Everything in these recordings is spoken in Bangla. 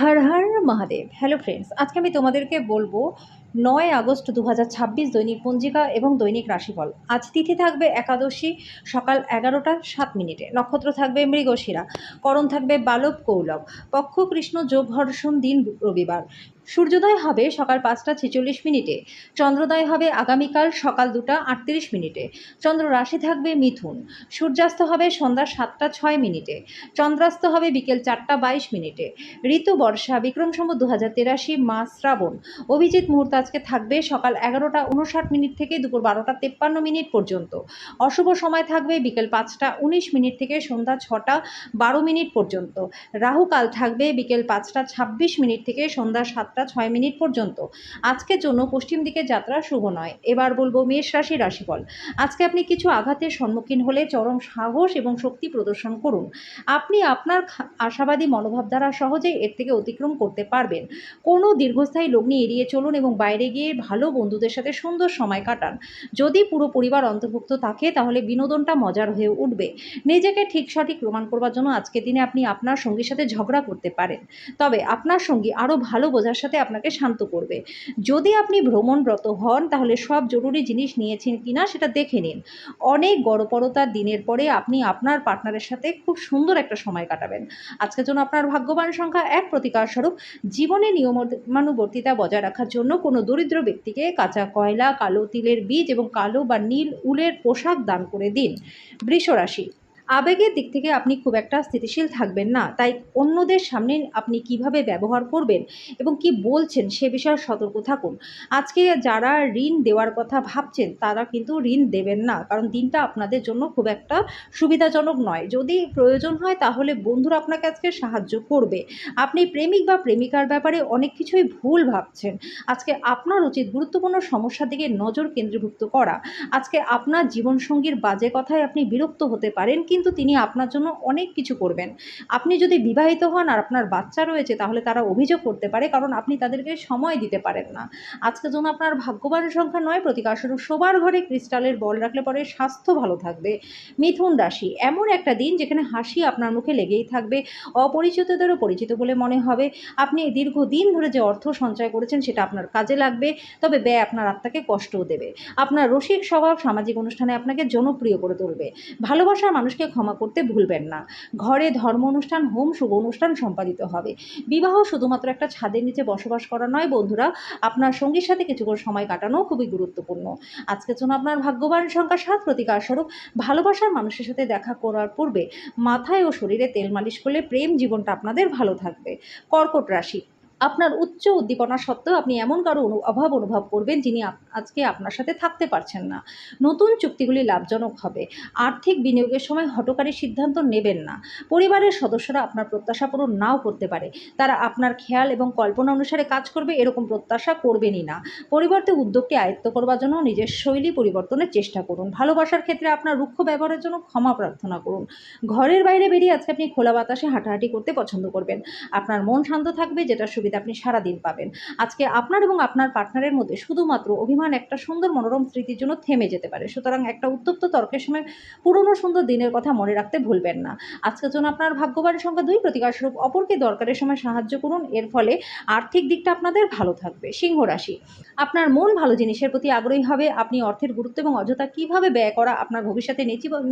হর হর মহাদেব। হ্যালো ফ্রেন্ডস, আজকে আমি তোমাদেরকে বলবো 9 আগস্ট 2026 দৈনিক পঞ্জিকা এবং দৈনিক রাশিফল। আজ তিথি থাকবে একাদশী, সকাল 11টা 7 মিনিটে। নক্ষত্র থাকবে মৃগশিরা, করণ থাকবে বালব কৌলব, পক্ষ কৃষ্ণ যোগ হর্ষণ, দিন রবিবার। সূর্যোদয় হবে সকাল 5টা 46 মিনিটে, চন্দ্রোদয় হবে আগামীকাল সকাল 2টা 38 মিনিটে। চন্দ্র রাশি থাকবে মিথুন। সূর্যাস্ত হবে সন্ধ্যা 7টা 6 মিনিটে, চন্দ্রাস্ত হবে বিকেল 4টা 22 মিনিটে। ঋতু বর্ষা, বিক্রম সম্বত 2083, মাস শ্রাবণ। অভিজিৎ মুহূর্ত আজকে থাকবে সকাল 11টা 59 মিনিট থেকে দুপুর 12টা 53 মিনিট পর্যন্ত। অশুভ সময় থাকবে বিকেল 5টা 19 মিনিট থেকে সন্ধ্যা 6টা 12 মিনিট পর্যন্ত। রাহুকাল থাকবে বিকেল 5টা 26 মিনিট থেকে সন্ধ্যা 7টা 6 মিনিট পর্যন্ত। আজকের জন্য পশ্চিম দিকে যাত্রা শুভ নয়। এবার বলবো মেষ রাশি রাশিফল। আজকে আপনি কিছু আঘাতের সম্মুখীন হলে চরম সাহস এবং শক্তি প্রদর্শন করুন। আপনি আপনার আশাবাদী মনোভাব দ্বারা সহজেই এর থেকে অতিক্রম করতে পারবেন। কোনো দীর্ঘস্থায়ী লগ্নি এড়িয়ে চলুন এবং বাইরে গিয়ে ভালো বন্ধুদের সাথে সুন্দর সময় কাটান। যদি পুরো পরিবার অন্তর্ভুক্ত থাকে তাহলে বিনোদনটা মজার হয়ে উঠবে। নিজেকে ঠিক সঠিক প্রমাণ করবার জন্য আজকের দিনে আপনি আপনার সঙ্গীর সাথে ঝগড়া করতে পারেন, তবে আপনার সঙ্গী আরও ভালো বোঝার সাথে আপনাকে শান্ত করবে। যদি আপনি ভ্রমণরত হন তাহলে সব জরুরি জিনিস নিয়েছেন কিনা সেটা দেখে নিন। অনেক গড়পড়তার দিনের পরে আপনি আপনার পার্টনারের সাথে খুব সুন্দর একটা সময় কাটাবেন। আজকের জন্য আপনার ভাগ্যবান সংখ্যা 1। প্রতিকার স্বরূপ জীবনে নিয়মানুবর্তিতা বজায় রাখার জন্য কোনো দরিদ্র ব্যক্তিকে কাঁচা কয়লা, কালো তিলের বীজ এবং কালো বা নীল উলের পোশাক দান করে দিন। বৃষ রাশি। আবেগের দিক থেকে আপনি খুব একটা স্থিতিশীল থাকবেন না, তাই অন্যদের সামনে আপনি কিভাবে ব্যবহার করবেন এবং কি বলছেন সে বিষয়ে সতর্ক থাকুন। আজকে যারা ঋণ দেওয়ার কথা ভাবছেন তারা কিন্তু ঋণ দেবেন না, কারণ দিনটা আপনাদের জন্য খুব একটা সুবিধাজনক নয়। যদি প্রয়োজন হয় তাহলে বন্ধুরা আপনাকে আজকে সাহায্য করবে। আপনি প্রেমিক বা প্রেমিকার ব্যাপারে অনেক কিছুই ভুল ভাবছেন। আজকে আপনার উচিত গুরুত্বপূর্ণ সমস্যার দিকে নজর কেন্দ্রীভূত করা। আজকে আপনার জীবনসঙ্গীর বাজে কথায় আপনি বিরক্ত হতে পারেন, কিন্তু তিনি আপনার জন্য অনেক কিছু করবেন। আপনি যদি বিবাহিত হন আর আপনার বাচ্চা রয়েছে তাহলে তারা অভিযোগ করতে পারে, কারণ আপনি তাদেরকে সময় দিতে পারেন না। আজকের জন্য আপনার ভাগ্যবান সংখ্যা 9। প্রতিকার স্বরূপ শোবার ঘরে ক্রিস্টালের বল রাখলে পরে স্বাস্থ্য ভালো থাকবে। মিথুন রাশি। এমন একটা দিন যেখানে হাসি আপনার মুখে লেগেই থাকবে। অপরিচিতদেরও পরিচিত বলে মনে হবে। আপনি দীর্ঘদিন ধরে যে অর্থ সঞ্চয় করেছেন সেটা আপনার কাজে লাগবে, তবে ব্যয় আপনার আত্মাকে কষ্টও দেবে। আপনার রসিক স্বভাব সামাজিক অনুষ্ঠানে আপনাকে জনপ্রিয় করে তুলবে। ভালোবাসার মানুষকে ক্ষমা করতে ভুলবেন না। ঘরে ধর্ম অনুষ্ঠান, হোম, শুভ অনুষ্ঠান সম্পাদিত হবে। বিবাহ শুধুমাত্র একটা ছাদের নিচে বসবাস করা নয় বন্ধুরা, আপনার সঙ্গীর সাথে কিছুক্ষণ সময় কাটানো খুবই গুরুত্বপূর্ণ। আজকের জন্য আপনার ভাগ্যবান সংখ্যা 7। প্রতিকার স্বরূপ ভালোবাসার মানুষের সাথে দেখা করার পূর্বে মাথায় ও শরীরে তেল মালিশ করলে প্রেম জীবনটা আপনাদের ভালো থাকবে। কর্কট রাশি। আপনার উচ্চ উদ্দীপনা সত্ত্বেও আপনি এমন কারো অভাব অনুভব করবেন যিনি আজকে আপনার সাথে থাকতে পারছেন না। নতুন চুক্তিগুলি লাভজনক হবে। আর্থিক বিনিয়োগের সময় হঠকারী সিদ্ধান্ত নেবেন না। পরিবারের সদস্যরা আপনার প্রত্যাশা পূরণ নাও করতে পারে। তারা আপনার খেয়াল এবং কল্পনা অনুসারে কাজ করবে এরকম প্রত্যাশা করবেনই না। পরিবর্তে উদ্যোগটি আয়ত্ত করবার জন্য নিজের শৈলী পরিবর্তনের চেষ্টা করুন। ভালোবাসার ক্ষেত্রে আপনার রুক্ষ ব্যবহারের জন্য ক্ষমা প্রার্থনা করুন। ঘরের বাইরে বেরিয়ে আজকে আপনি খোলা বাতাসে হাঁটাহাঁটি করতে পছন্দ করবেন। আপনার মন শান্ত থাকবে, যেটার সুবিধা আপনি সারাদিন পাবেন। আজকে আপনার এবং আপনার পার্টনারের মধ্যে শুধুমাত্র অভিমান একটা সুন্দর মনোরম স্মৃতির জন্য থেমে যেতে পারে। সুতরাং একটা উত্তপ্ত তর্কের সময় পুরনো সুন্দর দিনের কথা মনে রাখতে ভুলবেন না। আজকের জন্য আপনার ভাগ্যবান সংখ্যা 2। প্রতিকার স্বরূপ অপরকে দরকারের সময় সাহায্য করুন, এর ফলে আর্থিক দিকটা আপনাদের ভালো থাকবে। সিংহ রাশি। আপনার মন ভালো জিনিসের প্রতি আগ্রহী হবে। আপনি অর্থের গুরুত্ব এবং অযথা কিভাবে ব্যয় করা আপনার ভবিষ্যতে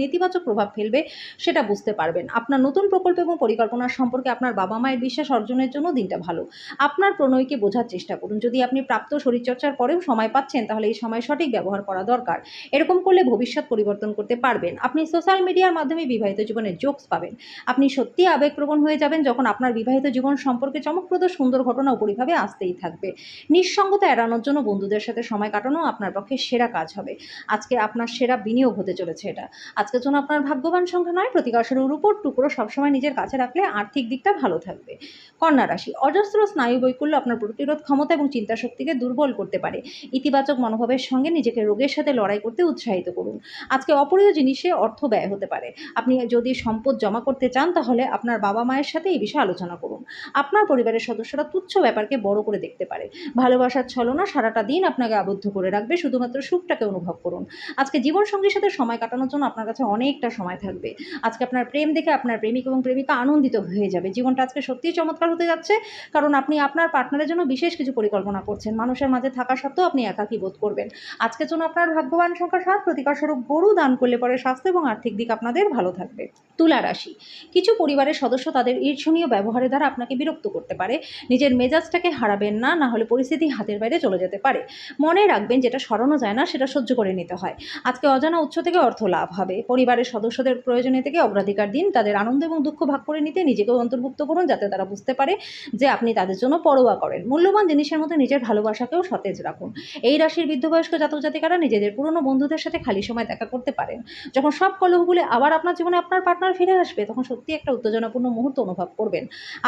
নেতিবাচক প্রভাব ফেলবে সেটা বুঝতে পারবেন। আপনার নতুন প্রকল্প এবং পরিকল্পনার সম্পর্কে আপনার বাবা মায়ের বিশ্বাস অর্জনের জন্য দিনটা ভালো। আপনার প্রণয়কে বোঝার চেষ্টা করুন। যদি আপনি প্রাপ্ত শরীরচর্চার পরেও সময় পাচ্ছেন তাহলে এই সময় সঠিক ব্যবহার করা দরকার। এরকম করলে ভবিষ্যৎ পরিবর্তন করতে পারবেন। আপনি সোশ্যাল মিডিয়ার মাধ্যমে বিবাহিত জীবনের জোকস পাবেন। আপনি সত্যিই আবেগপ্রবণ হয়ে যাবেন যখন আপনার বিবাহিত জীবন সম্পর্কে চমকপ্রদ সুন্দর ঘটনা উপরিভাবে আসতেই থাকবে। নিঃসঙ্গতা এড়ানোর জন্য বন্ধুদের সাথে সময় কাটানো আপনার পক্ষে সেরা কাজ হবে। আজকে আপনার সেরা বিনিয়োগ হতে চলেছে এটা। আজকের জন্য আপনার ভাগ্যবান সংখ্যা 9। প্রতিকার স্বরূপ রূপোর টুকরো সবসময় নিজের কাছে রাখলে আর্থিক দিকটা ভালো থাকবে। কন্যা রাশি। অজস্র স্নায়ুবৈকল্য আপনার প্রতিরোধ ক্ষমতা এবং চিন্তাশক্তিকে দুর্বল করতে পারে। ইতিবাচক মনোভাবের সঙ্গে নিজেকে রোগের সাথে লড়াই করতে উৎসাহিত করুন। আজকে অপ্রিয় জিনিসে অর্থ ব্যয় হতে পারে। আপনি যদি সম্পদ জমা করতে চান তাহলে আপনার বাবা মায়ের সাথে এই বিষয়ে আলোচনা করুন। আপনার পরিবারের সদস্যরা তুচ্ছ ব্যাপারকে বড় করে দেখতে পারে। ভালোবাসার ছলনা সারাটা দিন আপনাকে আবদ্ধ করে রাখবে, শুধুমাত্র সুখটাকে অনুভব করুন। আজকে জীবনসঙ্গীর সাথে সময় কাটানোর জন্য আপনার কাছে অনেকটা সময় থাকবে। আজকে আপনার প্রেম দেখে আপনার প্রেমিক এবং প্রেমিকা আনন্দিত হয়ে যাবে। জীবনটা আজকে সত্যিই চমৎকার হতে যাচ্ছে, কারণ আপনি আপনার পার্টনারের জন্য বিশেষ কিছু পরিকল্পনা করছেন। মানুষের মাঝে থাকা সত্ত্বেও আপনি একাকী বোধ করবেন। আজকের জন্য আপনার ভাগ্যবান সংখ্যা 7, প্রতিকারস্বরূপ গরু দান করলে পরে স্বাস্থ্য এবং আর্থিক দিক আপনাদের ভালো থাকবে। তুলা রাশি, কিছু পরিবারের সদস্য তাদের ঈর্ষণীয় ব্যবহারের দ্বারা আপনাকে বিরক্ত করতে পারে। নিজের মেজাজটাকে হারাবেন না, না হলে পরিস্থিতি হাতের বাইরে চলে যেতে পারে। মনে রাখবেন, যেটা সরানো যায় না সেটা সহ্য করে নিতে হয়। আজকে অজানা উৎস থেকে অর্থ লাভ হবে। পরিবারের সদস্যদের প্রয়োজনীয় থেকে অগ্রাধিকার দিন। তাদের আনন্দ এবং দুঃখ ভাগ করে নিতে নিজেকেও অন্তর্ভুক্ত করুন, যাতে তারা বুঝতে পারে যে আপনি তাদের জন্য পরোয়া করেন। মূল্যবান জিনিসের মধ্যে নিজের ভালোবাসাকেও সতেজ রাখুন। এই রাশির বৃদ্ধবয়স্ক জাতক জাতিকারা নিজেদের পুরনো বন্ধুদের সাথে খালি সময় দেখা করতে পারেন। যখন সব কলহ ভুলে আবার আপনার জীবনে আপনার পার্টনার ফিরে আসবে, তখন সত্যি একটা উত্তেজনাপূর্ণ মুহূর্ত অনুভব করবেন।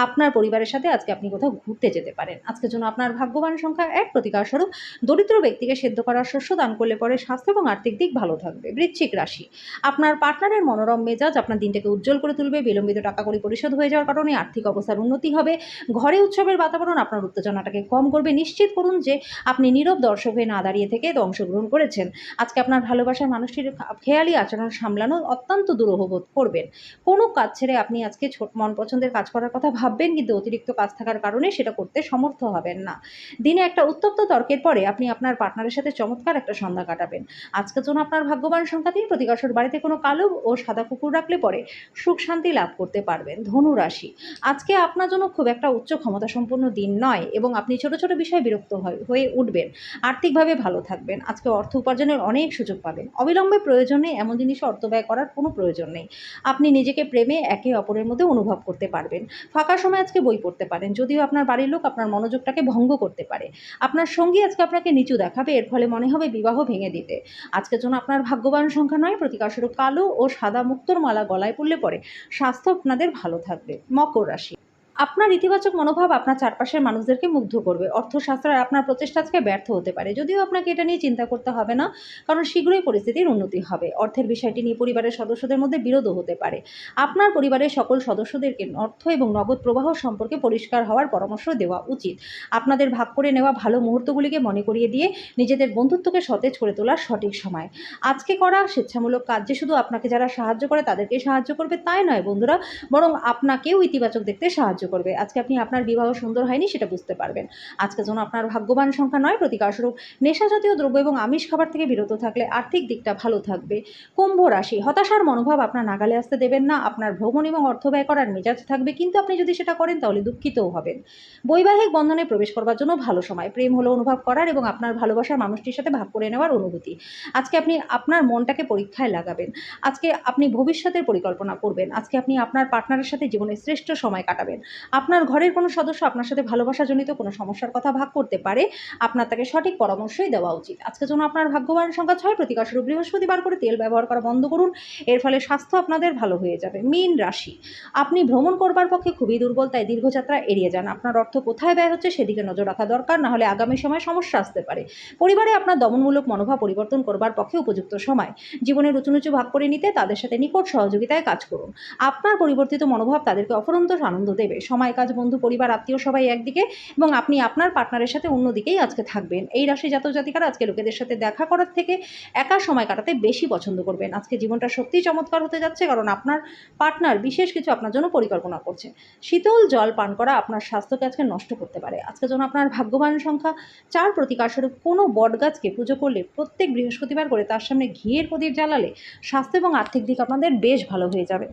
আপনার পরিবারের সাথে আজকে আপনি কোথাও ঘুরতে যেতে পারেন। আজকের জন্য আপনার ভাগ্যবান সংখ্যা 1, প্রতিকারস্বরূপ দরিদ্র ব্যক্তিকে সেদ্ধ করার শস্য দান করলে পরে স্বাস্থ্য এবং আর্থিক দিক ভালো থাকবে। বৃশ্চিক রাশি, আপনার পার্টনারের মনোরম মেজাজ আপনার দিনটাকে উজ্জ্বল করে তুলবে। বিলম্বিত টাকা কড়ি পরিশোধ হয়ে যাওয়ার কারণে আর্থিক অবস্থার উন্নতি হবে। ঘরে উৎসবের বাতাবরণ আপনার উত্তেজনাটাকে কম করবে। নিশ্চিত করুন যে আপনি নীরব দর্শক হয়ে না দাঁড়িয়ে থেকে অংশগ্রহণ করেছেন। আজকে আপনার ভালোবাসার মানুষটির খেয়ালি আচরণ সামলানো অত্যন্ত দুরূহ বোধ করবেন। কোনো কাজ ছেড়ে আপনি আজকে মন পছন্দের কাজ করার কথা ভাববেন, কিন্তু অতিরিক্ত কাজ থাকার কারণে সেটা করতে সমর্থ হবেন না। দিনে একটা উত্তপ্ত তর্কের পরে আপনি আপনার পার্টনারের সাথে চমৎকার একটা সন্ধ্যা কাটাবেন। আজকের জন্য আপনার ভাগ্যবান সংখ্যা 3, প্রতিকারস্বরূপ বাড়িতে কোনো কালো ও সাদা কুকুর রাখলে পরে সুখ শান্তি লাভ করতে পারবেন। ধনু রাশি, আজকে আপনার জন্য খুব একটা উচ্চ ক্ষমতা সম্পন্ন দিন নয় এবং আপনি ছোট ছোট বিষয়ে বিরক্ত হয়ে উঠবেন। আর্থিকভাবে ভালো থাকবেন। আজকে অর্থ উপার্জনের অনেক সুযোগ পাবেন। অবিলম্বে প্রয়োজনে এমন জিনিসে অর্থ ব্যয় করার কোনো প্রয়োজন নেই। আপনি নিজেকে প্রেমে একে অপরের মধ্যে অনুভব করতে পারবেন। ফাঁকা সময় আজকে বই পড়তে পারেন, যদিও আপনার বাড়ির লোক আপনার মনোযোগটাকে ভঙ্গ করতে পারে। আপনার সঙ্গী আজকে আপনাকে নিচু দেখাবে, এর ফলে মনে হবে বিবাহ ভেঙে দিতে। আজকের জন্য আপনার ভাগ্যবান সংখ্যা 9, প্রতিকারস্বরূপ কালো ও সাদা মুক্তোর মালা গলায় পড়লে পরে স্বাস্থ্য আপনাদের ভালো থাকবে। মকর রাশি, আপনার ইতিবাচক মনোভাব আপনার চারপাশের মানুষদেরকে মুগ্ধ করবে। অর্থশাস্ত্রে আপনার প্রচেষ্টা আজকে ব্যর্থ হতে পারে, যদিও আপনাকে এটা নিয়ে চিন্তা করতে হবে না, কারণ শীঘ্রই পরিস্থিতির উন্নতি হবে। অর্থের বিষয়টি নিয়ে পরিবারের সদস্যদের মধ্যে বিরোধও হতে পারে। আপনার পরিবারের সকল সদস্যদেরকে অর্থ এবং নগদ প্রবাহ সম্পর্কে পরিষ্কার হওয়ার পরামর্শ দেওয়া উচিত। আপনাদের ভাগ করে নেওয়া ভালো মুহূর্তগুলিকে মনে করিয়ে দিয়ে নিজেদের বন্ধুত্বকে সতেজ করে তোলার সঠিক সময়। আজকে করা স্বেচ্ছামূলক কাজ যে শুধু আপনাকে যারা সাহায্য করে তাদেরকে সাহায্য করবে তাই নয় বন্ধুরা, বরং আপনাকেও ইতিবাচক দেখতে সাহায্য করবে। আজকে আপনি আপনার বিবাহ সুন্দর হয়নি সেটা বুঝতে পারবেন। আজকের জন্য আপনার ভাগ্যবান সংখ্যা 9, প্রতিকারস্বরূপ নেশা জাতীয় দ্রব্য এবং আমিষ খাবার থেকে বিরত থাকলে আর্থিক দিকটা ভালো থাকবে। কুম্ভ রাশি, হতাশার মনোভাব আপনার নাগালে আসতে দেবেন না। আপনার ভ্রমণ এবং অর্থ ব্যয় করার মেজাজ থাকবে, কিন্তু আপনি যদি সেটা করেন তাহলে দুঃখিতও হবেন। বৈবাহিক বন্ধনে প্রবেশ করবার জন্য ভালো সময়। প্রেম হলো অনুভব করার এবং আপনার ভালোবাসার মানুষটির সাথে ভাগ করে নেওয়ার অনুভূতি। আজকে আপনি আপনার মনটাকে পরীক্ষায় লাগাবেন। আজকে আপনি ভবিষ্যতের পরিকল্পনা করবেন। আজকে আপনি আপনার পার্টনারের সাথে জীবনের শ্রেষ্ঠ সময় কাটাবেন। আপনার ঘরের কোনো সদস্য আপনার সাথে ভালোবাসাজনিত কোনো সমস্যার কথা ভাগ করতে পারে, আপনার তাকে সঠিক পরামর্শই দেওয়া উচিত। আজকের জন্য আপনার ভাগ্যবান সংখ্যা 6, প্রতিকারস্বরূপ বৃহস্পতিবার করে তেল ব্যবহার করা বন্ধ করুন, এর ফলে স্বাস্থ্য আপনাদের ভালো হয়ে যাবে। মীন রাশি, আপনি ভ্রমণ করবার পক্ষে খুবই দুর্বল, তাই দীর্ঘযাত্রা এড়িয়ে যান। আপনার অর্থ কোথায় ব্যয় হচ্ছে সেদিকে নজর রাখা দরকার, না হলে আগামী সময় সমস্যা আসতে পারে। পরিবারে আপনার দমনমূলক মনোভাব পরিবর্তন করবার পক্ষে উপযুক্ত সময়। জীবনের উঁচু নিচু ভাগ করে নিতে তাদের সাথে নিকট সহযোগিতায় কাজ করুন। আপনার পরিবর্তিত মনোভাব তাদেরকে অফুরন্ত আনন্দ দেবে। সময়, কাজ, বন্ধু, পরিবার, আত্মীয় সবাই একদিকে এবং আপনি আপনার পার্টনারের সাথে অন্যদিকেই আজকে থাকবেন। এই রাশি জাতক জাতিকারা আজকে লোকেদের সাথে দেখা করার থেকে একা সময় কাটাতে বেশি পছন্দ করবেন। আজকে জীবনটা সত্যিই চমৎকার হতে যাচ্ছে, কারণ আপনার পার্টনার বিশেষ কিছু আপনার জন্য পরিকল্পনা করছে। শীতল জল পান করা আপনার স্বাস্থ্যকে আজকে নষ্ট করতে পারে। আজকের জন্য আপনার ভাগ্যবান সংখ্যা 4, প্রতিকারস্বরূপ কোনো বটগাছকে পুজো করলে প্রত্যেক বৃহস্পতিবার করে তার সামনে ঘিয়ের প্রদীপ জ্বালালে স্বাস্থ্য এবং আর্থিক দিক আপনাদের বেশ ভালো হয়ে যাবে।